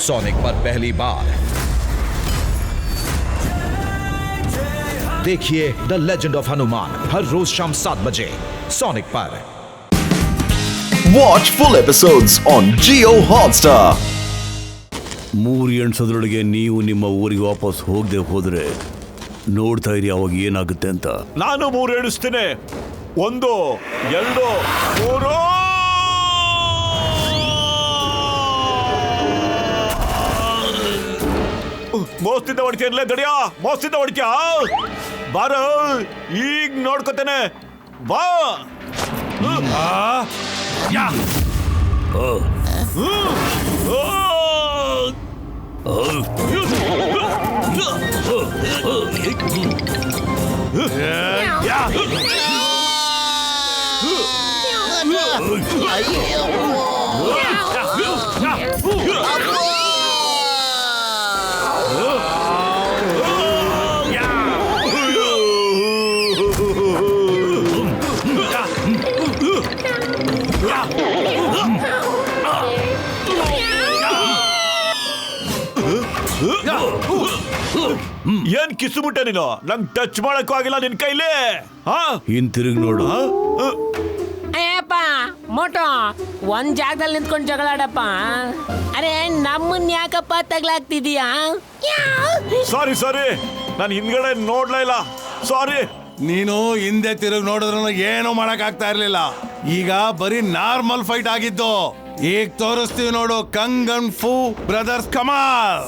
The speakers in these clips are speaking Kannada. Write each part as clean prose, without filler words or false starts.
सोनिक पर पहली बार देखिए द लेजेंड ऑफ हनुमान हर रोज शाम 7 बजे सोनिक पर। Watch full episodes on Jio Hotstar. 3 ಎಣ್ಸೋದ್ರೊಳಗೆ ನೀವು ನಿಮ್ಮ ಊರಿಗೆ ವಾಪಸ್ ಹೋಗದೆ ಹೋದ್ರೆ ನೋಡ್ತಾ ಇರಿ ಅವಾಗ ಏನಾಗುತ್ತೆ ಅಂತ. ನಾನು 3 ಎಣಿಸ್ತೇನೆ. 1 2 3. ಮೋಸ್ತಿಂದ ಹೊಡಿತೀಯಲ್ಲ ದಡಿಯಾ, ಮೋಸ್ತಿಂದ ಹೊಡಿತೀಯ. ಬಾರ ಈಗ ನೋಡ್ಕೊತೇನೆ ಬಾ. ಏನ್ ಕಿಸ್ಬಿಟ್ಟೆ ನೀನು? ನಂಗ್ ಟಚ್ ಮಾಡಕ್ಕೂ ಆಗಿಲ್ಲ ನಿನ್ ಕೈಲಿ. ಹಿಂತಿರುಗಿ ನೋಡು. ಅಯ್ಯಪ್ಪ ಮೋಟೋ ಒಂದ್ ಜಾಗದಲ್ಲಿ ನಿಂತ್ಕೊಂಡು ಜಗಳಾಡಪ್ಪ. ಅರೆ ನಮ್ಮನ್ ಯಾಕಪ್ಪ ತಗ್ಲಾಗ್ತಿದೀಯಾ? ಸಾರಿ ನಾನು ಹಿಂದ್ಗಡೆ ನೋಡ್ಲೇ ಇಲ್ಲ. ಸಾರಿ. ನೀನು ಹಿಂದೆ ತಿರುಗಿ ನೋಡಿದ್ರು ಏನು ಮಾಡಕ್ ಆಗ್ತಾ ಇರ್ಲಿಲ್ಲ. ಈಗ ಬರೀ ನಾರ್ಮಲ್ ಫೈಟ್ ಆಗಿದ್ದು. ಈಗ ತೋರಿಸ್ತೀವಿ ನೋಡು ಕಂಗನ್ ಫೂ ಬ್ರದರ್ಸ್ ಕಮಾಲ್.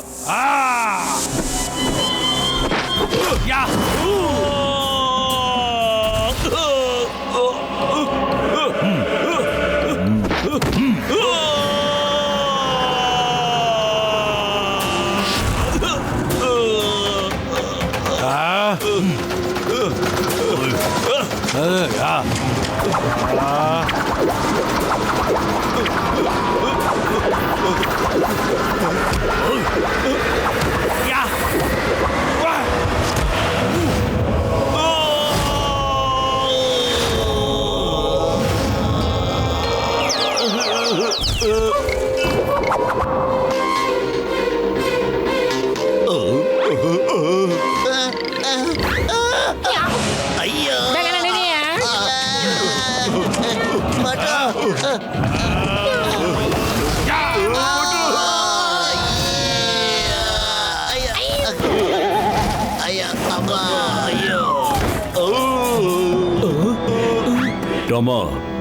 ರಾಮ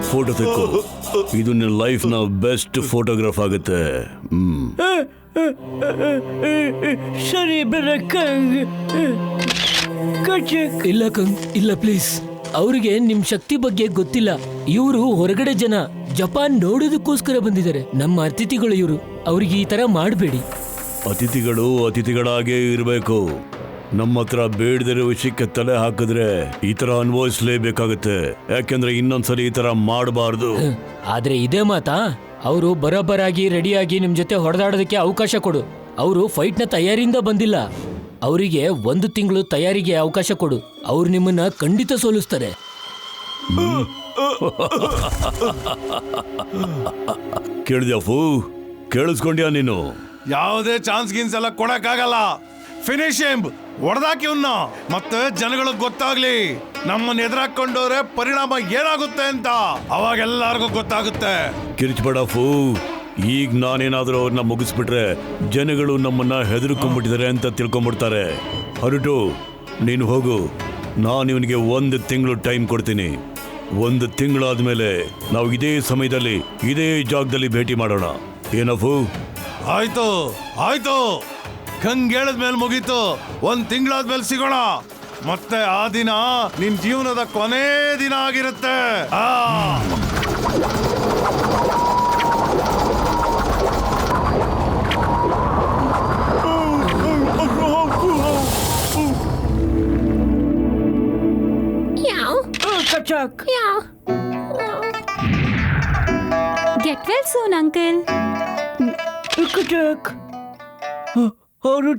ಫೋಟೋ ತೆಕ್ಕು. ಇದು ನಿನ್ನ ಲೈಫ್ ನ ಬೆಸ್ಟ್ ಫೋಟೋಗ್ರಾಫ್ ಆಗುತ್ತೆ. ಸರಿ ಇಲ್ಲ ಕಂಗ್, ಇಲ್ಲ ಪ್ಲೀಸ್. ಅವ್ರಿಗೆ ನಿಮ್ ಶಕ್ತಿ ಬಗ್ಗೆ ಗೊತ್ತಿಲ್ಲ. ಇವರು ಹೊರಗಡೆ ಜನ, ಜಪಾನ್ ನೋಡೋದಕ್ಕೋಸ್ಕರ ಬಂದಿದ್ದಾರೆ. ನಮ್ಮ ಅತಿಥಿಗಳು ಇವರು. ಅವ್ರಿಗೆ ಈ ತರ ಮಾಡಬೇಡಿ. ಅತಿಥಿಗಳು ಅತಿಥಿಗಳಾಗೇ ಇರಬೇಕು. ನಮ್ಮ ಹತ್ರ ಬೇಡದಿರೋ ವಿಷಯಕ್ಕೆ ತಲೆ ಹಾಕಿದ್ರೆ ಈ ತರ ಅನುಭವಿಸ್ಲೇಬೇಕಾಗುತ್ತೆ. ಯಾಕೆಂದ್ರೆ ಇನ್ನೊಂದ್ಸರಿ ಈ ತರ ಮಾಡಬಾರ್ದು. ಆದ್ರೆ ಇದೇ ಮಾತಾ? ಅವರು ಬರೋಬ್ಬರಾಗಿ ರೆಡಿಯಾಗಿ ನಿಮ್ ಜೊತೆ ಹೊಡೆದಾಡೋದಕ್ಕೆ ಅವಕಾಶ ಕೊಡು. ಅವರು ಫೈಟ್ ನ ತಯಾರಿಯಿಂದ ಬಂದಿಲ್ಲ. ಅವರಿಗೆ 1 ತಿಂಗಳು ತಯಾರಿಗೆ ಅವಕಾಶ ಕೊಡು. ಅವ್ರು ನಿಮ್ಮನ್ನ ಖಂಡಿತ ಸೋಲಿಸ್ತಾರೆ. ಕೇಳಿದ್ಯಾ ಫೂ? ಕೇಳಿಸ್ಕೊಂಡ್ಯಾ ನೀನು? ಯಾವುದೇ ಚಾನ್ಸ್ ಗಿನ್ಸ್ ಎಲ್ಲ ಕೊಡಕ್ಕಾಗಲ್ಲ. ಫಿನಿಶ್ ಎಂಬ್ ಹೊಡೆದಾಕಿ ಇವನ್ನ. ಮತ್ತೆ ಜನಗಳಿಗೆ ಗೊತ್ತಾಗ್ಲಿ ನಮ್ಮನ್ನ ಎದುರಾಕೊಂಡವ್ರೆ ಪರಿಣಾಮ ಏನಾಗುತ್ತೆ ಅಂತ. ಅವಾಗ ಎಲ್ಲಾರ್ಗೂ ಗೊತ್ತಾಗುತ್ತೆ. ಕಿರ್ಚ್ಬೇಡ ಫೂ. ಈಗ ನಾನೇನಾದ್ರೂ ಅವ್ರನ್ನ ಮುಗಿಸ್ಬಿಟ್ರೆ ಜನಗಳು ನಮ್ಮನ್ನ ಹೆದರ್ಕೊಂಡ್ಬಿಟ್ಟಿದ್ದಾರೆ ಅಂತ ತಿಳ್ಕೊಂಡ್ಬಿಡ್ತಾರೆ. ಹೊರಟು ನೀನು ಹೋಗು. ನಾನು ಇವನಿಗೆ 1 ತಿಂಗಳು ಟೈಮ್ ಕೊಡ್ತೀನಿ. 1 ತಿಂಗಳಾದ್ಮೇಲೆ ನಾವು ಇದೇ ಸಮಯದಲ್ಲಿ ಇದೇ ಜಾಗದಲ್ಲಿ ಭೇಟಿ ಮಾಡೋಣ. ಏನಫು? ಆಯ್ತು. ಕಂಗ್ ಹೇಳಿದ್ಮೇಲೆ ಮುಗೀತು. 1 ತಿಂಗಳಾದ್ಮೇಲೆ ಸಿಗೋಣ. ಮತ್ತೆ ಆ ದಿನ ನಿನ್ ಜೀವನದ ಕೊನೆ ದಿನ ಆಗಿರುತ್ತೆ. Get well soon, uncle. ಅವರು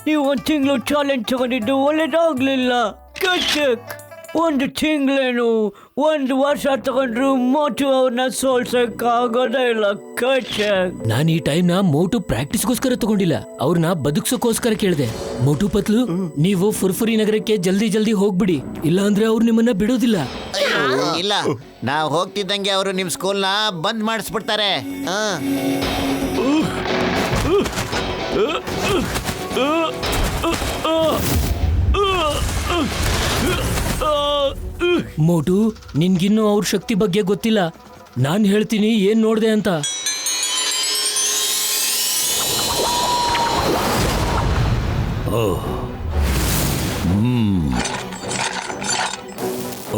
ನೀವು 1 ತಿಂಗಳು ಚಾಲೆಂಜ್ ತಗೊಂಡಿದ್ದು ಒಳ್ಳೇದಾಗ್ಲಿಲ್ಲ. ಒಂದು ತಿಂಗಳೇನು ಒಂದು ವರ್ಷ ತಗೊಂಡ್ರು ಮೋಟು ಅವ್ರನ್ನ ಸೋಲ್ಸಕ್ಕಾಗೋದೇ ಇಲ್ಲ ಕಚ. ನಾನು ಈ ಟೈಮ್ನ ಮೋಟು ಪ್ರಾಕ್ಟೀಸ್ಗೋಸ್ಕರ ತಗೊಂಡಿಲ್ಲ, ಅವ್ರನ್ನ ಬದುಕ್ಸೋಕೋಸ್ಕರ ಕೇಳಿದೆ. ಮೋಟು ಪತ್ಲು, ನೀವು ಫುರ್ಫುರಿ ನಗರಕ್ಕೆ ಜಲ್ದಿ ಜಲ್ದಿ ಹೋಗ್ಬಿಡಿ, ಇಲ್ಲ ಅಂದ್ರೆ ಅವ್ರು ನಿಮ್ಮನ್ನ ಬಿಡೋದಿಲ್ಲ. ಇಲ್ಲ, ನಾವು ಹೋಗ್ತಿದ್ದಂಗೆ ಅವರು ನಿಮ್ ಸ್ಕೂಲ್ನ ಬಂದ್ ಮಾಡಿಸ್ಬಿಡ್ತಾರೆ. ಮೋಟು, ನಿನ್ಗಿನ್ನೂ ಅವ್ರ ಶಕ್ತಿ ಬಗ್ಗೆ ಗೊತ್ತಿಲ್ಲ. ನಾನ್ ಹೇಳ್ತೀನಿ ಏನ್ ನೋಡ್ದೆ ಅಂತ.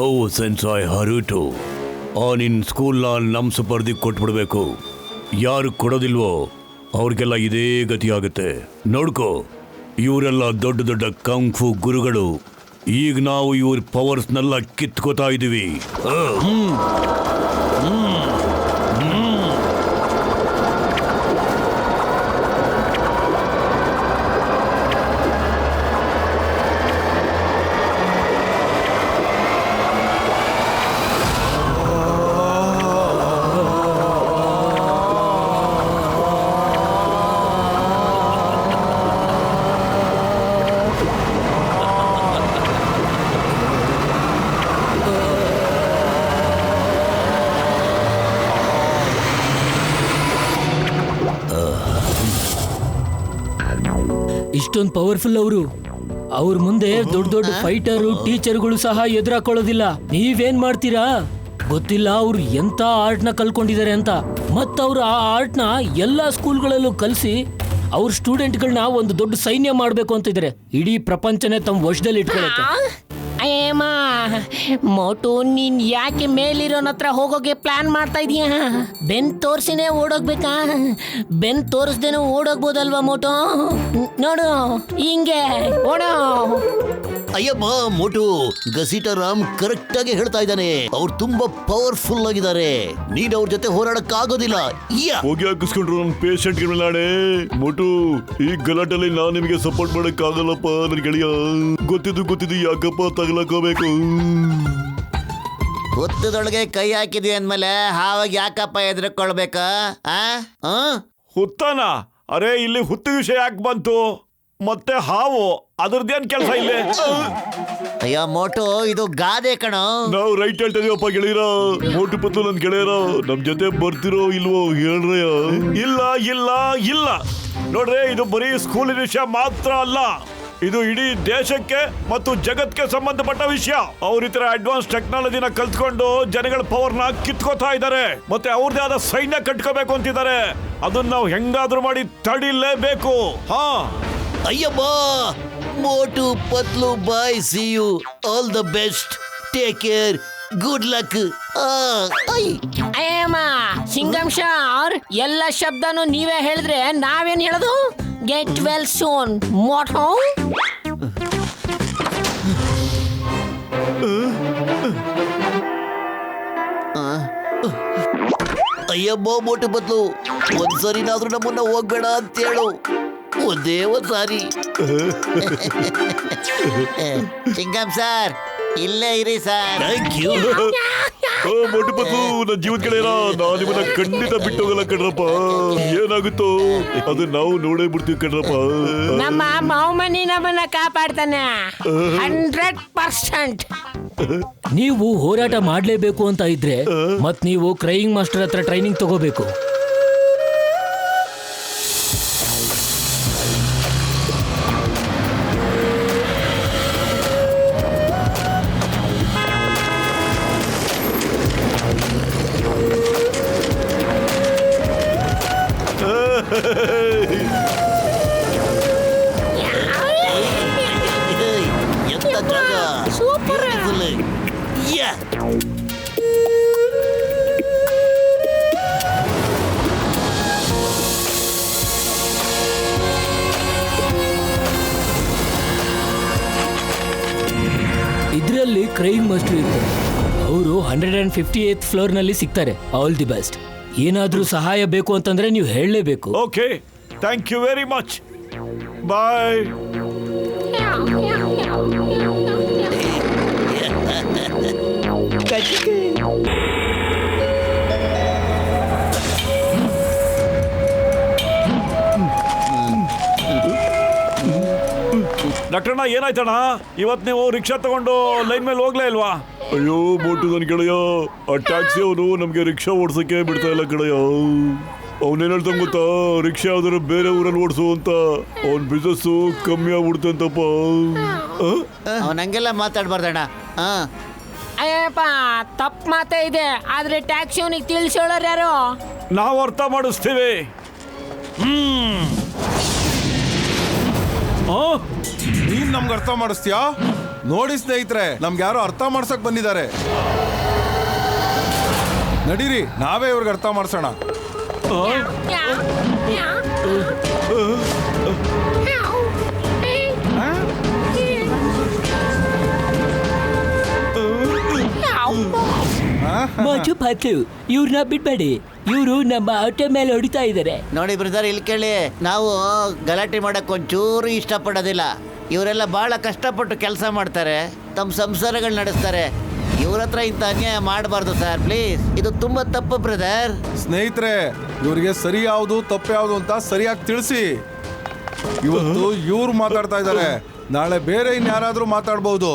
ಓ ಸೆನ್ಸಾಯ್ ಹರುಟು, ನಿನ್ ಸ್ಕೂಲ್ನ ನಮ್ ಸುಪರ್ದಿಗೆ ಕೊಟ್ಬಿಡ್ಬೇಕು. ಯಾರು ಕೊಡೋದಿಲ್ವೋ ಅವ್ರಿಗೆಲ್ಲ ಇದೇ ಗತಿಯಾಗುತ್ತೆ. ನೋಡ್ಕೋ, ಇವರೆಲ್ಲ ದೊಡ್ಡ ದೊಡ್ಡ ಕಂಫು ಗುರುಗಳು. ಈಗ ನಾವು ಇವ್ರ ಪವರ್ಸ್ನೆಲ್ಲ ಕಿತ್ಕೋತಾ ಇದೀವಿ. ಇಷ್ಟೊಂದು ಪವರ್ಫುಲ್ ಅವರು. ಅವ್ರ ಮುಂದೆ ದೊಡ್ಡ ದೊಡ್ಡ ಫೈಟರು ಟೀಚರ್ಗಳು ಸಹ ಎದುರಾಕೊಳ್ಳೋದಿಲ್ಲ. ನೀವೇನ್ ಮಾಡ್ತೀರಾ ಗೊತ್ತಿಲ್ಲ. ಅವ್ರು ಎಂತ ಆರ್ಟ್ನ ಕಲ್ಕೊಂಡಿದ್ದಾರೆ ಅಂತ. ಮತ್ತವ್ರು ಆ ಆರ್ಟ್ನ ಎಲ್ಲಾ ಸ್ಕೂಲ್ಗಳಲ್ಲೂ ಕಲಿಸಿ ಅವ್ರ ಸ್ಟೂಡೆಂಟ್ಗಳನ್ನ ಒಂದು ದೊಡ್ಡ ಸೈನ್ಯ ಮಾಡ್ಬೇಕು ಅಂತಿದ್ದಾರೆ. ಇಡೀ ಪ್ರಪಂಚನೇ ತಮ್ಮ ವಶದಲ್ಲಿ ಇಟ್ಕೊಳತ್ತೆ. ಅಯ್ಯಮ್ಮ ಮೋಟು, ನೀನ್ ಯಾಕೆ ಮೇಲಿರೋನ ಹತ್ರ ಹೋಗೋಕೆ ಪ್ಲಾನ್ ಮಾಡ್ತಾ ಇದೀಯ? ಬೆನ್ ತೋರ್ಸಿನೇ ಓಡೋಗ್ಬೇಕಾ? ಬೆನ್ ತೋರಿಸ್ದೇನು ಓಡೋಗ್ಬೋದಲ್ವಾ ಮೋಟು? ನೋಡು, ಹಿಂಗೆ ಓಡೋ. ಅಯ್ಯಮ್ಮ ಮೋಟು, ಗಸೀಟ ರಾಮ್ ಕರೆಕ್ಟ್ ಆಗಿ ಹೇಳ್ತಾ ಇದ್ದಾನೆ. ಅವ್ರು ತುಂಬಾ ಪವರ್ಫುಲ್ ಆಗಿದ್ದಾರೆ. ನೀನ್ ಅವ್ರ ಜೊತೆ ಹೋರಾಡಕ್ಕಾಗೋದಿಲ್ಲ. ಹೋಗಿ ಹಾಕಿಸ್ಕೊಂಡ್ರು ನಮ್ ಪೇಷಂಟ್ ನಾಳೆ. ಮೋಟು, ಈ ಗಲಾಟಲ್ಲಿ ನಾನ್ ನಿಮಗೆ ಸಪೋರ್ಟ್ ಮಾಡಕ್ ಆಗಲ್ಲಪ್ಪ ನನ್ ಗೆಳೆಯ. ಗೊತ್ತಿದ್ದು ಯಾಕಪ್ಪ ತಗಲಕೋಬೇಕು? ಹುತ್ತದೊಳಗೆ ಕೈ ಹಾಕಿದ್ವಿ ಅಂದ್ಮೇಲೆ ಹಾವಾಗ ಯಾಕಪ್ಪ ಎದ್ರಕೊಳ್ಬೇಕ? ಹುತ್ತಾನ? ಅರೆ, ಇಲ್ಲಿ ಹುತ್ತು ವಿಷಯ ಯಾಕೆ ಬಂತು? ಮತ್ತೆ ಹಾವು ಅದ್ರದ್ದೇನ್ ಕೆಲಸ ಇಲ್ಲಿ? ಅಯ್ಯೋ ಮೋಟು, ಇದು ಗಾದೆ ಕಣೋ. ನಾವು ರೈಟ್ ಹೇಳ್ತಾ ಇದೀವಪ್ಪ ಗೆಳೆಯರ. ಮೋಟು ಪತ್ಲು ನನ್ ಗೆಳೆಯರ ನಮ್ ಜೊತೆ ಬರ್ತಿರೋ ಇಲ್ವೋ ಹೇಳ್ರಯ್ಯ. ಇಲ್ಲ ಇಲ್ಲ ಇಲ್ಲ, ನೋಡ್ರಿ, ಇದು ಬರೀ ಸ್ಕೂಲಿನ ವಿಷಯ ಮಾತ್ರ ಅಲ್ಲ, ಇದು ಇಡೀ ದೇಶಕ್ಕೆ ಮತ್ತು ಜಗತ್ಗೆ ಸಂಬಂಧಪಟ್ಟ ವಿಷಯ. ಅವ್ರ ಈ ತರ ಅಡ್ವಾನ್ಸ್ ಟೆಕ್ನಾಲಜಿನ ಕಲ್ತ್ಕೊಂಡು ಜನಗಳ ಪವರ್ನ ಕಿತ್ಕೋತಾ ಇದ್ದಾರೆ. ಮತ್ತೆ ಅವ್ರದೇ ಆದ ಸೈನ್ಯ ಕಟ್ಕೋಬೇಕು ಅಂತಿದ್ದಾರೆ. ಅದನ್ನ ನಾವು ಹೆಂಗಾದ್ರೂ ಮಾಡಿ ತಡಿಲೇಬೇಕು. ಅಯ್ಯಮ್ಮ Motu Patlu, bye, see you, all the best, take care, good luck. ಅಯ್ಯಮ್ಮ ಸಿಂಗಂ ಶಾರ್, ಎಲ್ಲ ಶಬ್ದನು ನೀವೇ ಹೇಳಿದ್ರೆ ನಾವೇನ್ ಹೇಳೋದು? Get well soon Motu. ಅಯ್ಯಮ್ಮ ಮೋಟು ಪತ್ಲು, ಒಂದ್ಸರಿನಾದ್ರೂ ನಮ್ಮನ್ನ ಹೋಗ್ಬೇಡ ಅಂತ ಹೇಳು. ಒಂದೇ ಒಂದ್ಸಾರಿ. ಸಿಂಗಂ ಸರ್, ಇಲ್ಲೇ ಇರಿ sir. Thank you. Motu Patlu, ನನ್ನ ಜೀವದ ಗೆಳೆಯರ, ನಾನು ನಿಮ್ಮನ್ನ ಖಂಡಿತ ಬಿಟ್ಟು ಹೋಗಲ್ಲ ಕಣ್ರಪ್ಪ. ಏನಾಗುತ್ತೋ ಅದು ನಾವು ನೋಡೇ ಬಿಡ್ತೀವಿ ಕಣ್ರಪ್ಪ. ನಮ್ಮ ಮಾವಮನಿ ನಮ್ಮನ್ನ ಕಾಪಾಡ್ತಾನೆ 100%. ನೀವು ಹೋರಾಟ ಮಾಡ್ಲೇಬೇಕು ಅಂತ ಇದ್ರೆ ಮತ್ ನೀವು ಕ್ರೈಯಿಂಗ್ ಮಾಸ್ಟರ್ ಹತ್ರ ಟ್ರೈನಿಂಗ್ ತಗೋಬೇಕು. ಎಂತ ಜಾಗ, ಬ್ಯೂಟಿಫುಲ್. ಇದರಲ್ಲಿ ಕ್ರೈಯಿಂಗ್ ಮಾಸ್ಟರ್ ಇರ್ತಾರೆ. ಅವರು 158th ಫ್ಲೋರ್ ನಲ್ಲಿ ಸಿಗ್ತಾರೆ. All the best. ಏನಾದ್ರೂ ಸಹಾಯ ಬೇಕು ಅಂತಂದ್ರೆ ನೀವು ಹೇಳಲೇಬೇಕು. Okay, thank you very much. Bye. ಕಚ್ಚಿಕೆ. ಡಾಕ್ಟರ್ನ ಏನಾಯ್ತಣ್ಣ? ಇವತ್ ನೀವು ರಿಕ್ಷಾ ತಗೊಂಡು ಲೈನ್ ಮೇಲೆ ಹೋಗ್ಲೇ ಇಲ್ವಾ? ಅಯ್ಯೋ ಮೋಟು ನನ್ ಗೆಳೆಯ, ಆ ಟ್ಯಾಕ್ಸಿ ಅವನು ನಮ್ಗೆ ರಿಕ್ಷಾ ಓಡ್ಸಕ್ಕೆ ಬಿಡ್ತಾ ಇಲ್ಲ ಕಡೆಯ. ಅವನೇನ್ ಹೇಳ್ತಾನೆ ಗೊತ್ತಾ, ರಿಕ್ಷಾ ಯಾವ್ದಾರು ಬೇರೆ ಊರಲ್ಲಿ ಓಡಿಸು ಅಂತ. ಅವನ್ ಬಿಸ್ನೆಸ್ ಕಮ್ಮಿ ಆಗ್ಬಿಡುತ್ತೆ ಅಂತಪ್ಪ. ಅವನ್ ಹಂಗೆಲ್ಲ ಮಾತಾಡ್ಬಾರ್ದಣ್ಣ. ಅಯ್ಯಪ್ಪ ತಪ್ಪು ಮಾತೇ ಇದೆ, ಆದ್ರೆ ಟ್ಯಾಕ್ಸಿ ಅವನಿಗೆ ತಿಳಿಸೋಳರ್ ಯಾರು? ನಾವು ಅರ್ಥ ಮಾಡಿಸ್ತೀವಿ. ನೀನ್ ನಮ್ಗೆ ಅರ್ಥ ಮಾಡಿಸ್ತೀಯಾ? ನೋಡಿ ಸ್ನೇಹಿತರೆ, ನಮ್ಗೆ ಯಾರೋ ಅರ್ಥ ಮಾಡ್ಸಕ್ ಬಂದಿದ್ದಾರೆ. ನಡೀರಿ, ನಾವೇ ಇವ್ರಿಗೆ ಅರ್ಥ ಮಾಡ್ಸೋಣ. ಮೋಟು ಪತ್ಲು, ಇವ್ರನ್ನ ಬಿಡ್ಬೇಡಿ. ಇವರು ನಮ್ಮ ಆಟೋ ಮೇಲೆ ಹೊಡಿತಾ ಇದ್ದಾರೆ. ನೋಡಿ ಬ್ರದರ್, ಇಲ್ಲಿ ಕೇಳಿ, ನಾವು ಗಲಾಟೆ ಮಾಡಕ್ ಒಂಚೂರು ಇಷ್ಟಪಡೋದಿಲ್ಲ. ಇವರೆಲ್ಲ ಬಹಳ ಕಷ್ಟಪಟ್ಟು ಕೆಲಸ ಮಾಡ್ತಾರೆ, ತಮ್ಮ ಸಂಸಾರಗಳು ನಡೆಸ್ತಾರೆ. ಇವ್ರ ಹತ್ರ ಇಂಥ ಅನ್ಯಾಯ ಮಾಡಬಾರ್ದು ಸರ್, ಪ್ಲೀಸ್. ಇದು ತುಂಬಾ ತಪ್ಪು ಬ್ರದರ್. ಸ್ನೇಹಿತರೆ, ಇವ್ರಿಗೆ ಸರಿ ಯಾವುದು ತಪ್ಪು ಯಾವುದು ಅಂತ ಸರಿಯಾಗಿ ತಿಳಿಸಿ. ಇವತ್ತು ಇವ್ರು ಮಾತಾಡ್ತಾ ಇದ್ದಾರೆ, ನಾಳೆ ಬೇರೆ ಇನ್ಯಾರಾದ್ರೂ ಮಾತಾಡ್ಬಹುದು.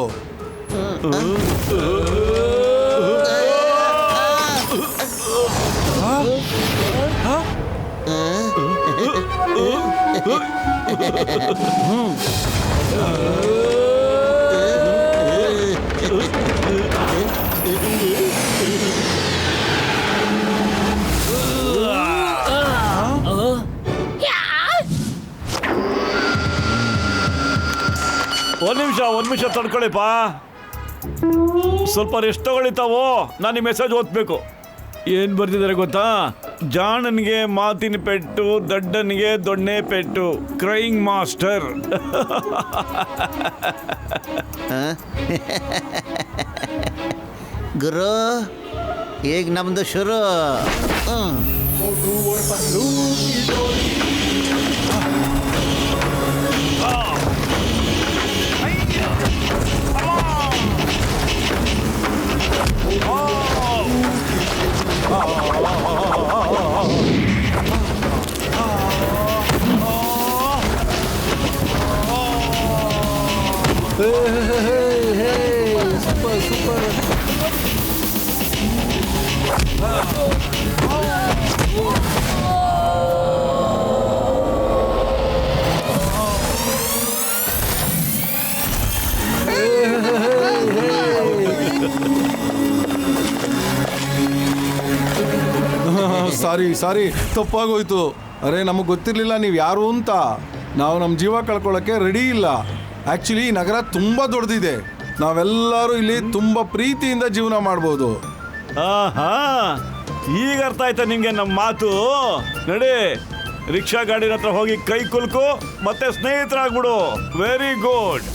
ಒಂದ್ ನಿಮಿಷ ತಡ್ಕೊಳ್ಳಿಪ್ಪ. ಸ್ವಲ್ಪ ರೆಸ್ಟ್ ತಗೊಳ್ಳಿತಾವೋ, ನಾನು ಈ ಮೆಸೇಜ್ ಓದ್ಬೇಕು. ಏನ್ ಬರ್ತಿದ್ದಾರೆ ಗೊತ್ತಾ? ಜಾಣನಿಗೆ ಮಾತಿನ ಪೆಟ್ಟು, ದಡ್ಡನಿಗೆ ದೊಣ್ಣೆ ಪೆಟ್ಟು. Crying master. ಗುರು, ಈಗ ನಮ್ದು ಶುರು. Super super. ಸಾರಿ, ತಪ್ಪಾಗೋಯ್ತು. ಅರೆ, ನಮಗೆ ಗೊತ್ತಿರಲಿಲ್ಲ ನೀವು ಯಾರು ಅಂತ. ನಾವು ನಮ್ಮ ಜೀವ ಕಳ್ಕೊಳ್ಳೋಕ್ಕೆ ರೆಡಿ ಇಲ್ಲ. ಆ್ಯಕ್ಚುಲಿ ಈ ನಗರ ತುಂಬ ದೊಡ್ಡದಿದೆ. ನಾವೆಲ್ಲರೂ ಇಲ್ಲಿ ತುಂಬ ಪ್ರೀತಿಯಿಂದ ಜೀವನ ಮಾಡ್ಬೋದು. ಈಗ ಅರ್ಥ ಆಯ್ತಾ ನಿಂಗೆ ನಮ್ಮ ಮಾತು? ನಡಿ, ರಿಕ್ಷಾ ಗಾಡಿ ಹತ್ರ ಹೋಗಿ ಕೈ ಕುಲ್ಕು, ಮತ್ತೆ ಸ್ನೇಹಿತರಾಗ್ಬಿಡು. Very good.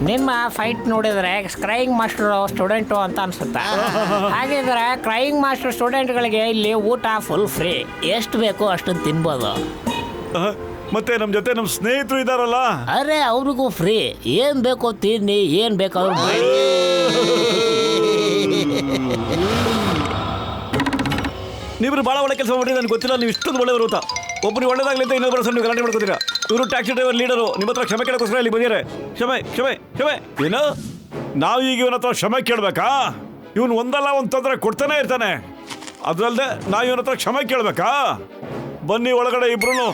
ನಿಮ್ಮ ಫೈಟ್ ನೋಡಿದ್ರೆ ಕ್ರೈಯಿಂಗ್ ಮಾಸ್ಟರ್ ಸ್ಟೂಡೆಂಟು ಅಂತ ಅನ್ಸುತ್ತಾ? ಹಾಗಿದ್ರೆ ಕ್ರೈಯಿಂಗ್ ಮಾಸ್ಟರ್ ಸ್ಟೂಡೆಂಟ್ಗಳಿಗೆ ಇಲ್ಲಿ ಊಟ ಫುಲ್ ಫ್ರೀ, ಎಷ್ಟು ಬೇಕೋ ಅಷ್ಟನ್ನು ತಿನ್ಬೋದು. ಮತ್ತೆ ನಮ್ಮ ಜೊತೆ ನಮ್ಮ ಸ್ನೇಹಿತರು ಇದಾರಲ್ಲ, ಅರೆ ಅವ್ರಿಗೂ ಫ್ರೀ. ಏನ್ ಬೇಕೋ ತಿನ್ನಿ, ಏನ್ ಬೇಕಾದ್ರೂ ಮಾಡಿ. ನೀವಿಬ್ರು ಭಾಳ ಒಳ್ಳೆ ಕೆಲಸ ಮಾಡಿ. ನನಗೆ ಗೊತ್ತಿಲ್ಲ ನೀವು ಇಷ್ಟೊಂದು ಒಳ್ಳೆಯವರು ಅಂತ. ಒಬ್ಬರು ಒಳ್ಳೇದಾಗಲಿ ಅಂತ ಇನ್ನೊಬ್ಬರು ಸಹ ನೀವು ಗಲಾಟೆ ಮಾಡ್ಕೊತೀರಾ. ಇವರು ಟ್ಯಾಕ್ಸಿ ಡ್ರೈವರ್ ಲೀಡರು, ನಿಮ್ಮ ಹತ್ರ ಕ್ಷಮೆ ಕೇಳೋಕ್ಕೋಸ್ಕರ ಇಲ್ಲಿ ಬಂದಿದ್ದಾರೆ. ಕ್ಷಮೆ ಕ್ಷಮೆ ಕ್ಷಮೆ ಏನು? ನಾವು ಈಗ ಇವನ ಹತ್ರ ಕ್ಷಮೆ ಕೇಳಬೇಕಾ? ಇವನು ಒಂದಲ್ಲ ಒಂದು ತೊಂದರೆ ಕೊಡ್ತಾನೆ ಇರ್ತಾನೆ. ಅದಲ್ಲದೆ ನಾವು ಇವನ ಹತ್ರ ಕ್ಷಮೆ ಕೇಳಬೇಕಾ? ಬನ್ನಿ ಒಳಗಡೆ ಇಬ್ರು,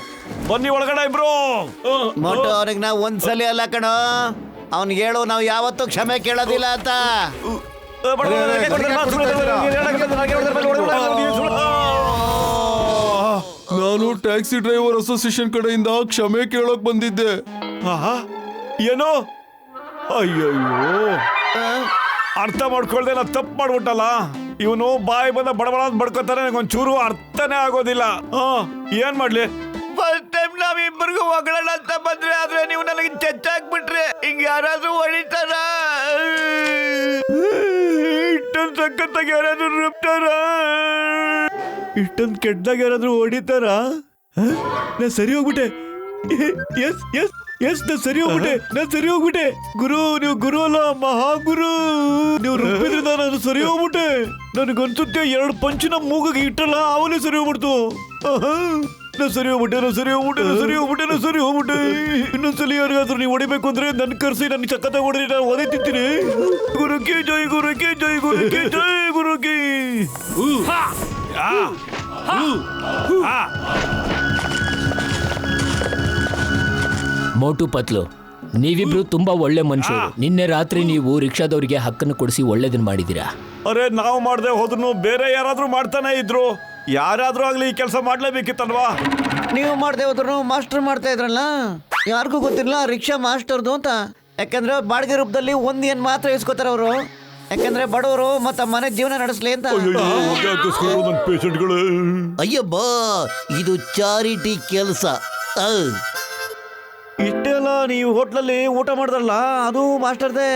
ಬನ್ನಿ ಒಳಗಡೆ ಇಬ್ರು. ಮೊಟ್ಟು, ಅವ್ರಿಗೆ ನಾವು ಒಂದ್ಸಲಿ ಅಲ್ಲ ಕಣೋ, ಅವ್ನಿಗೆ ಹೇಳು ನಾವು ಯಾವತ್ತೂ ಕ್ಷಮೆ ಕೇಳೋದಿಲ್ಲ ಅಂತ. ನಾನು ಟ್ಯಾಕ್ಸಿ ಡ್ರೈವರ್ ಅಸೋಸಿಯೇಷನ್ ಕಡೆಯಿಂದ ಕ್ಷಮೆ ಕೇಳೋಕ್ ಬಂದಿದ್ದೆ. ಏನು? ಅಯ್ಯಯ್ಯೋ, ಅರ್ಥ ಮಾಡ್ಕೊಳ್ದೆ ನಾ ತಪ್ಪು ಮಾಡ್ಬಿಟ್ಟಲ್ಲ. ಇವನು ಬಾಯಿ ಬಂದ ಬಡಬಡ ಅಂತ ಬಡ್ಕೋತಾರೆ, ನನಗೊಂಚೂರು ಅರ್ಥನೇ ಆಗೋದಿಲ್ಲ. ಏನ್ ಮಾಡ್ಲಿ? ಫಸ್ಟ್ ಟೈಮ್ ನಾವಿಬ್ಬರಿಗೂ ಹೊಗಳಲ್ಲ ಅಂತ ಬಂದ್ರೆ, ಆದ್ರೆ ನೀವು ನನಗೆ ಚೆಚ್ಚಾಕ್ಬಿಟ್ರೆ ಹಿಂಗ ಯಾರಾದ್ರೂ ಹೊಡಿತಾರ? ಇಷ್ಟೊಂದು ಸಖತ್ತಾಗಿ ಯಾರಾದ್ರೂ ರುಬ್ತಾರ? ಇಷ್ಟೊಂದು ಕೆಟ್ಟದಾಗ ಯಾರಾದ್ರೂ ಹೊಡಿತಾರ? ನಾ ಸರಿ ಹೋಗ್ಬಿಟ್ಟೆ. ಎಸ್ ಎಸ್ ಎಸ್ ನಾ ಸರಿ ಹೋಗ್ಬಿಟ್ಟೆ ಗುರು, ನೀವು ಗುರು ಅಲ್ಲ ಮಹಾಗುರು. ನೀವು ರುಬ್ಬಿದ್ರಿಂದ ನಾನು ಸರಿ ಹೋಗ್ಬಿಟ್ಟೆ. ನನಗನ್ಸುತ್ತೆ 2 ಪಂಚಿನ ಮೂಗಿಗೆ ಇಟ್ಟಲ್ಲ ಅವನೇ ಸರಿ ಹೋಗ್ಬಿಡ್ತು. ನಾ ಸರಿ ಹೋಗ್ಬಿಟ್ಟೆ. ಇನ್ನೊಂದ್ಸಲ ಯಾರಿಗಾದ್ರೂ ನೀವು ಹೊಡಿಬೇಕು ಅಂದ್ರೆ ನನ್ ಕರ್ಸಿ ನನ್ ಸಖತ್ ಹೊಡೆದ್ರೆ ನಾನು ಒದೆ ತಿಂತೀನಿ. ಗುರುಕಿ ಜೈ ಗುರುಕಿ ಜೈ ಗುರುಕಿ ಜೈ ಗುರುಕಿ. ಮೋಟು ಪತ್ಲು, ನೀವಿಬ್ರು ತುಂಬಾ ಒಳ್ಳೆ ಮನುಷ್ಯರು. ನಿನ್ನೆ ರಾತ್ರಿ ನೀವು ರಿಕ್ಷಾದವರಿಗೆ ಹಕ್ಕನ್ನು ಕೊಡಿಸಿ ಒಳ್ಳೇದನ್ನ ಮಾಡಿದ್ದೀರಾ. ಅರೆ ನಾವು ಮಾಡದೆ ಹೋದ್ರು ಬೇರೆ ಯಾರಾದ್ರೂ ಮಾಡ್ತಾನೆ ಇದ್ರು. ಯಾರಾದ್ರೂ ಆಗ್ಲಿ ಈ ಕೆಲಸ ಮಾಡ್ಲೇಬೇಕಿತ್ತಲ್ವಾ? ನೀವು ಮಾಡದೆ ಹೋದ್ರು ಮಾಸ್ಟರ್ ಮಾಡ್ತಾ ಇದ್ರಲ್ಲ, ಯಾರಿಗೂ ಗೊತ್ತಿಲ್ಲ ರಿಕ್ಷಾ ಮಾಸ್ಟರ್ದು ಅಂತ. ಯಾಕಂದ್ರೆ ಬಾಡಿಗೆ ರೂಪದಲ್ಲಿ 1 ಏನ್ ಮಾತ್ರ ಇಸ್ಕೋತಾರ ಅವರು. ಯಾಕಂದ್ರೆ ಬಡವರು ಮತ್ತ ಮನೆ ಜೀವನ ನಡೆಸ್ಲಿ ಅಂತ. ಅಯ್ಯಬ್ಬ, ಇದು ಚಾರಿಟಿ ಕೆಲಸ. ಇಷ್ಟೆಲ್ಲ ನೀವು ಹೋಟ್ಲಲ್ಲಿ ಊಟ ಮಾಡಿದ್ರಲ್ಲ, ಅದು ಮಾಸ್ಟರ್ದೇ.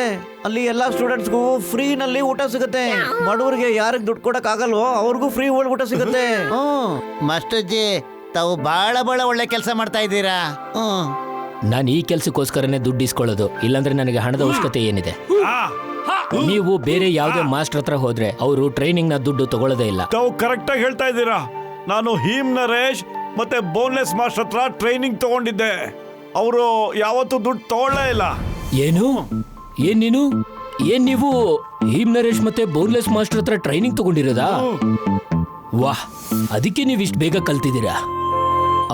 ಅಲ್ಲಿ ಎಲ್ಲಾ ಸ್ಟೂಡೆಂಟ್ಸ್ಗೂ ಫ್ರೀನಲ್ಲಿ ಊಟ ಸಿಗುತ್ತೆ. ಬಡವರಿಗೆ ಯಾರಿಗೆ ದುಡ್ಡು ಕೊಡಕ್ ಆಗಲ್ವೋ ಅವ್ರಿಗೂ ಫ್ರೀ ಊಟ ಸಿಗುತ್ತೆ. ಮಾಸ್ಟರ್ ಜಿ, ತಾವು ಬಹಳ ಒಳ್ಳೆ ಕೆಲಸ ಮಾಡ್ತಾ ಇದ್ದೀರಾ. ನಾನು ಈ ಕೆಲ್ಸಕ್ಕೋಸ್ಕರನೇ ದುಡ್ಡು ಇಸ್ಕೊಳ್ಳೋದು, ಇಲ್ಲಾಂದ್ರೆ ನನಗೆ ಹಣದ ಅವಶ್ಯಕತೆ ಏನಿದೆ? ನೀವು ಬೇರೆ ಯಾವುದೇ ಮಾಸ್ಟರ್ ಹತ್ರ ಹೋದ್ರೆ ಅವರು ಟ್ರೈನಿಂಗ್ ನ ದುಡ್ಡು ತಗೊಳ್ಳೋದೇ ಇಲ್ಲ. ತಾವು ಕರೆಕ್ಟ್ ಆಗಿ ಹೇಳ್ತಾ ಇದ್ದೀರಾ. ನಾನು ಹೀಮ್ ನರೇಶ್ ಮತ್ತೆ ಬೋನ್ಲೆಸ್ ಮಾಸ್ಟರ್ ಹತ್ರ ಟ್ರೈನಿಂಗ್ ತಗೊಂಡಿದ್ದೆ. ಅವರು ಯಾವತ್ತೂ ದುಡ್ಡು ತಗೊಳ್ಳೇ ಇಲ್ಲ. ಏನು? ಏನ್ ನೀವು ಹೀಮ್ ನರೇಶ್ ಮತ್ತೆ ಬೋನ್ಲೆಸ್ ಮಾಸ್ಟರ್ ಹತ್ರ ಟ್ರೈನಿಂಗ್ ತಗೊಂಡಿರೋದಾ? ವಾಹ್, ಅದಕ್ಕೆ ನೀವು ಇಷ್ಟು ಬೇಗ ಕಲ್ತಿದ್ದೀರಾ.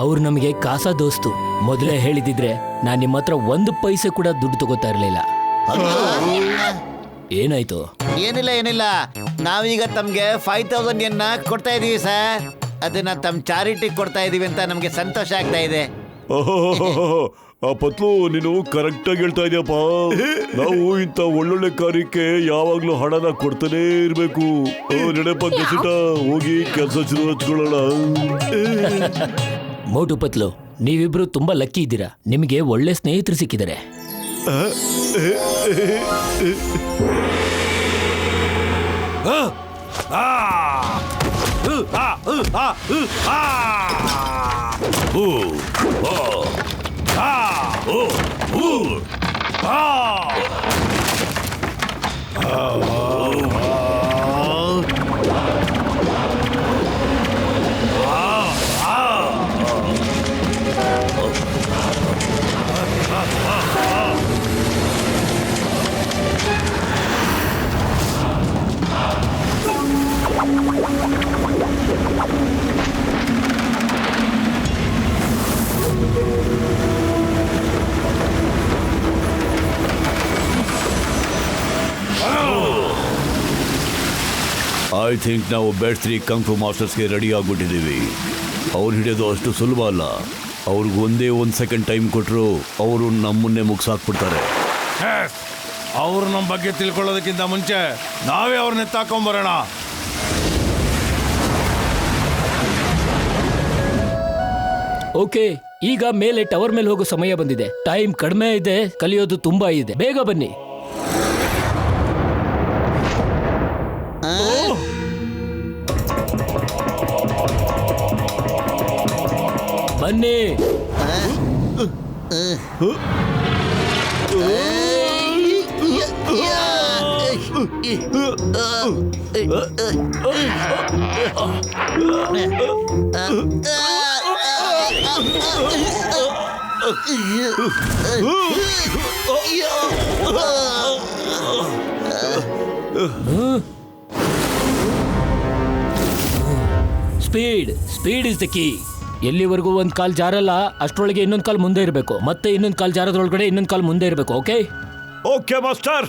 ಅವ್ರು ನಮಗೆ ಕಾಸಾ ದೋಸ್ತು. ಮೊದಲೇ ಹೇಳಿದಿದ್ರೆ ನಾನು ನಿಮ್ಮ ಹತ್ರ 1 ಪೈಸೆ ಕೂಡ ದುಡ್ಡು ತಗೋತಾ ಇರ್ಲಿಲ್ಲ. ಏನಾಯ್ತು? ಏನಿಲ್ಲ, ನಾವೀಗ ತಮ್ಗೆ 5000 ಯನ್ನ ಕೊಡ್ತಾ ಇದೀವಿ ಸರ್. ಅದನ್ನ ತಮ್ಮ ಚಾರಿಟಿ ಕೊಡ್ತಾ ಇದೀವಿ ಅಂತ ನಮ್ಗೆ ಸಂತೋಷ ಆಗ್ತಾ ಇದೆ. ಆ ಪತ್ಲು, ನೀನು ಕರೆಕ್ಟ್ ಆಗಿ ಹೇಳ್ತಾ ಇದೆಯಪ್ಪ. ನಾವು ಇಂಥ ಒಳ್ಳೊಳ್ಳೆ ಕಾರ್ಯಕ್ಕೆ ಯಾವಾಗ್ಲೂ ಹಣನ ಕೊಡ್ತಾನೆ ಇರ್ಬೇಕು. ನಡೆಯಪ್ಪ ಗಸಿಟ, ಹೋಗಿ ಕೆಲಸ ಶುರು ಹಚ್ಕೊಳ್ಳೋಣ. ಮೋಟು ಪತ್ಲು, ನೀವಿಬ್ರು ತುಂಬಾ ಲಕ್ಕಿ ಇದ್ದೀರಾ. ನಿಮಗೆ ಒಳ್ಳೆ ಸ್ನೇಹಿತರು ಸಿಕ್ಕಿದ್ದಾರೆ. ಐ ಥಿಂಕ್ ನಾವು ಬೆಸ್ಟ್ 3 ಕಂಗ್ ಫು ಮಾಸ್ಟರ್ಸ್ಗೆ ರೆಡಿ ಆಗ್ಬಿಟ್ಟಿದ್ದೀವಿ. ಅವ್ರು ಹಿಡಿಯೋದು ಅಷ್ಟು ಸುಲಭ ಅಲ್ಲ. ಅವ್ರಿಗೆ ಒಂದೇ 1 ಸೆಕೆಂಡ್ ಟೈಮ್ ಕೊಟ್ಟರು ಅವರು ನಮ್ಮನ್ನೇ ಮುಗಿಸಾಕ್ಬಿಡ್ತಾರೆ. ಅವ್ರು ನಮ್ಮ ಬಗ್ಗೆ ತಿಳ್ಕೊಳ್ಳೋದಕ್ಕಿಂತ ಮುಂಚೆ ನಾವೇ ಅವ್ರನ್ನ ಎತ್ತಾಕೊಂಬರೋಣ. ಓಕೆ, ಈಗ ಮೇಲೆ ಟವರ್ ಮೇಲೆ ಹೋಗೋ ಸಮಯ ಬಂದಿದೆ. ಟೈಮ್ ಕಡಿಮೆ ಇದೆ, ಕಲಿಯೋದು ತುಂಬಾ ಇದೆ. ಬೇಗ ಬನ್ನಿ. ಬನ್ನಿ. Speed is the key. ಎಲ್ಲಿವರೆಗೂ 1 ಕಾಲ್ ಜಾರಲ್ಲ ಅಷ್ಟರೊಳಗೆ ಇನ್ನೊಂದು ಕಾಲ್ ಮುಂದೆ ಇರಬೇಕು. ಮತ್ತೆ ಇನ್ನೊಂದು ಕಾಲ್ ಜಾರದ್ರೊಳಗಡೆ ಇನ್ನೊಂದು ಕಾಲ್ ಮುಂದೆ ಇರಬೇಕು. Okay okay master.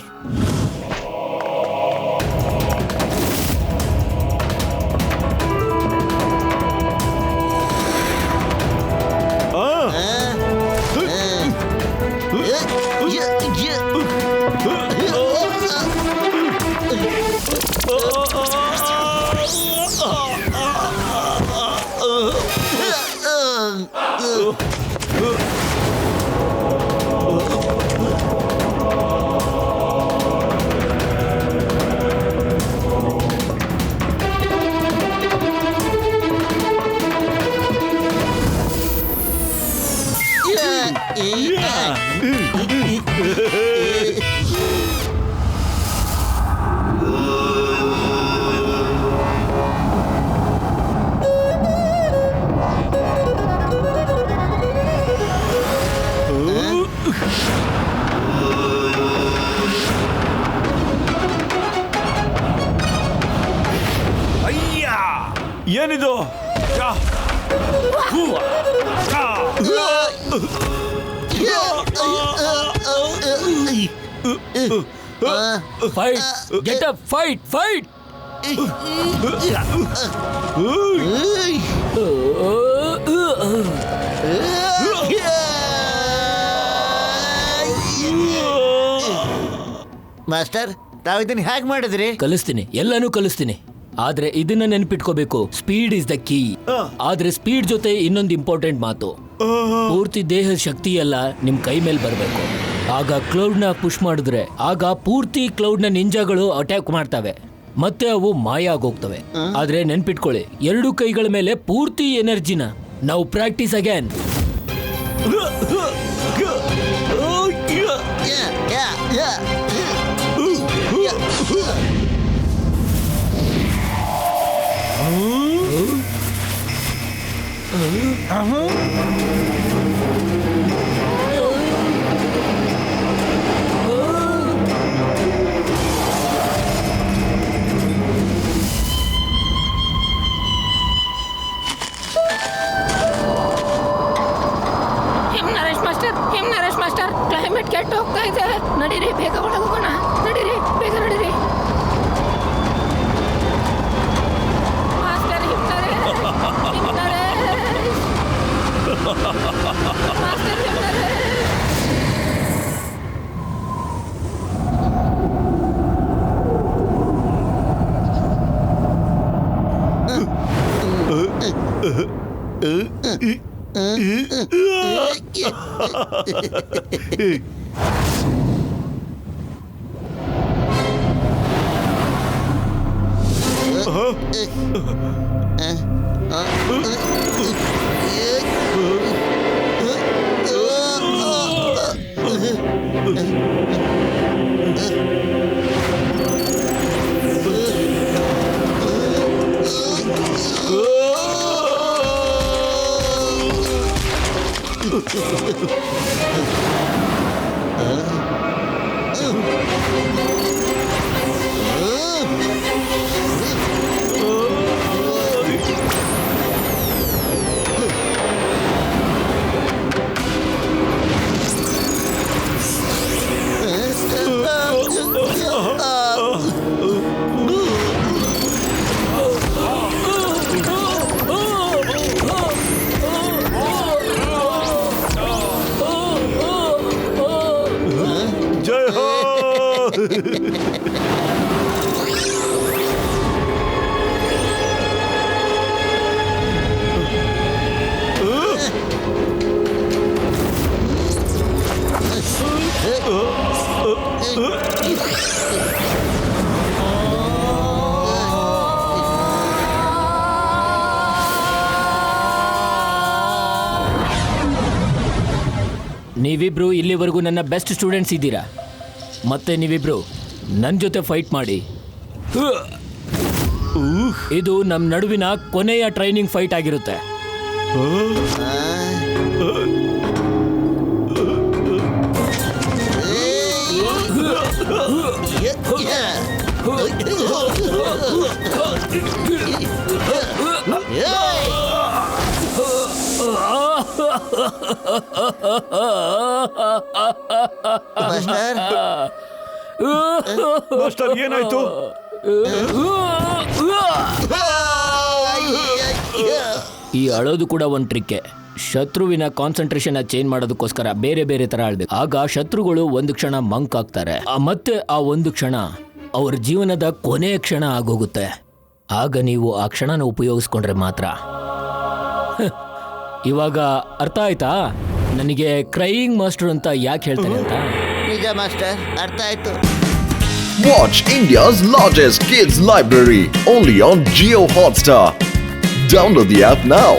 ಏನಿದು? Fight get up fight fight master, ತಾವು ಇದನ್ನ ಹೇಗೆ ಮಾಡಿದ್ರಿ? ಕಲಿಸ್ತೀನಿ, ಎಲ್ಲಾನು ಕಲಿಸ್ತೀನಿ. ಆದ್ರೆ ಇದನ್ನ ನೆನ್ಪಿಟ್ಕೋಬೇಕು, ಸ್ಪೀಡ್ ಇಸ್ ದ ಕೀ. ಆದ್ರೆ ಸ್ಪೀಡ್ ಜೊತೆ ಇನ್ನೊಂದು ಇಂಪಾರ್ಟೆಂಟ್ ಮಾತು, ಪೂರ್ತಿ ದೇಹದ ಶಕ್ತಿ ಎಲ್ಲ ನಿಮ್ ಕೈ ಮೇಲೆ ಬರಬೇಕು. ಆಗ ಕ್ಲೌಡ್ ನ ಪುಷ್ ಮಾಡಿದ್ರೆ ಆಗ ಪೂರ್ತಿ ಕ್ಲೌಡ್ ನ ನಿಂಜಾಗಳು ಅಟ್ಯಾಕ್ ಮಾಡ್ತವೆ, ಮತ್ತೆ ಅವು ಮಾಯ ಆಗೋಗ್ತವೆ. ಆದ್ರೆ ನೆನ್ಪಿಟ್ಕೊಳ್ಳಿ, ಎರಡು ಕೈಗಳ ಮೇಲೆ ಪೂರ್ತಿ ಎನರ್ಜಿನ. ನಾವು practice again. Naresh master, climate ಕೆಟ್ಟ ಹೋಗ್ತಾ ಇದೆ. ನಡೀರಿ, ಬೇಗ ಒಳಗೆ ಹೋಗೋಣ. ನಡೀರಿ, ಬೇಗ ನಡೀರಿ. ಮಾಸ್ಟರ್, ನರೇಶ್ ಮಾಸ್ಟರ್, ನೀವಿಬ್ರು ಇಲ್ಲಿವರೆಗೂ ನನ್ನ ಬೆಸ್ಟ್ ಸ್ಟೂಡೆಂಟ್ಸ್ ಇದ್ದೀರಾ. ಮತ್ತೆ ನೀವಿಬ್ರು ನನ್ನ ಜೊತೆ ಫೈಟ್ ಮಾಡಿ. ಇದು ನಮ್ಮ ನಡುವಿನ ಕೊನೆಯ ಟ್ರೈನಿಂಗ್ ಫೈಟ್ ಆಗಿರುತ್ತೆ. ಮಾಸ್ಟರ್, ಏನಾಯ್ತು? ಈ ಅಳೋದು ಕೂಡ ಒಂದು ಟ್ರಿಕ್ಕೆ. ಶತ್ರುವಿನ ಕಾನ್ಸಂಟ್ರೇಷನ್ ಚೇಂಜ್ ಮಾಡೋದಕ್ಕೋಸ್ಕರ ಬೇರೆ ಬೇರೆ ತರ ಆಳ್ಬೇಕು. ಆಗ ಶತ್ರುಗಳು ಒಂದು ಕ್ಷಣ ಮಂಕ್ ಆಗ್ತಾರೆ, ಮತ್ತೆ ಆ ಒಂದು ಕ್ಷಣ ಅವ್ರ ಜೀವನದ ಕೊನೆಯ ಕ್ಷಣ ಆಗೋಗುತ್ತೆ. ಆಗ ನೀವು ಆ ಕ್ಷಣನ ಉಪಯೋಗಿಸ್ಕೊಂಡ್ರೆ ಮಾತ್ರ. ಇವಾಗ ಅರ್ಥ ಆಯ್ತಾ ನನಗೆ ಕ್ರೈಯಿಂಗ್ ಮಾಸ್ಟರ್ ಅಂತ ಯಾಕೆ ಹೇಳ್ತಾರೆ ಅಂತ? ನಿಜ ಮಾಸ್ಟರ್, ಅರ್ಥ ಆಯ್ತು. Watch India's largest kids library only on Jio Hotstar. Download the app now.